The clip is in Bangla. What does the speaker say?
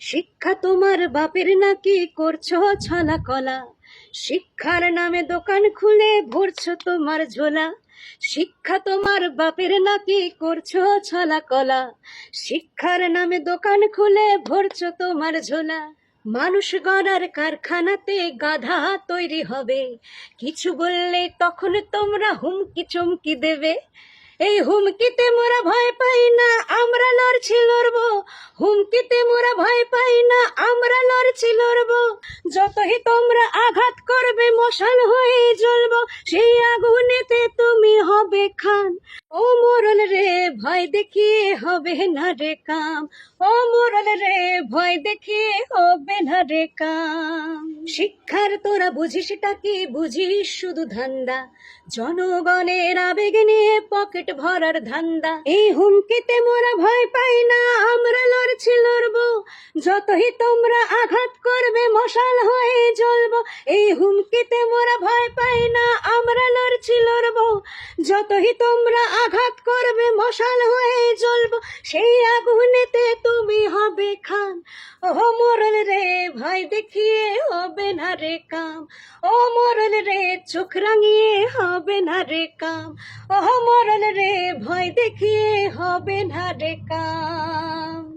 শিক্ষা তোমার বাপের নাকি করছো ছলা কলা, শিক্ষার নামে দোকান খুলে ভরছো তোমার ঝোলা। শিক্ষা তোমার বাপের নাকি করছো ছলা কলা, শিক্ষার নামে দোকান খুলে ভরছো তোমার ঝোলা। মানুষ গড়ার কারখানাতে গাধা তৈরি হবে, কিছু বললে তখন তোমরা হুমকি চমকি দেবে। এই হুমকিতে মোরা ভয় পাই না, আমরা লড়ছি লড়বো। হুমকিতে মোরা ভয় পাই না, আমরা লড়ছি লড়বো। যতই তোমরা আঘাত করবে মশাল হয়ে জ্বলবো, সেই আগুনেতে তুমি হবে খান। ও মোরল রে ভয় দেখিয়ে হবে না রে কাম, ও মোরল রে ভয় দেখিয়ে হবে না রে কাম। শিক্ষার তোরা বুঝিসটা কি? বুঝিস শুধু ধান্দা, জনগণের আবেগ নিয়ে পকেট ভরার ধান্দা। এই হুমকিতে মোরা ভয় পাই না, আমরা লড়ছি লড়বো। যতই তোমরা আঘাত করবে মশাল হয়ে জ্বলবো। এই হুমকিতে মোরা ভয় পাই না, আমরা লড়ছি লড়বো। যতই তোমরা আঘাত করবে মশাল হয়ে জ্বলবো, সেই আগুনেতে তুমি হবে খান। ও মোরল রে ভয় দেখিয়ে হবে না রে কাম, ও মোরল রে চোখ রাঙিয়ে হবে না রে কাম, ও মোরল রে ভয় দেখিয়ে হবে না রে কাম।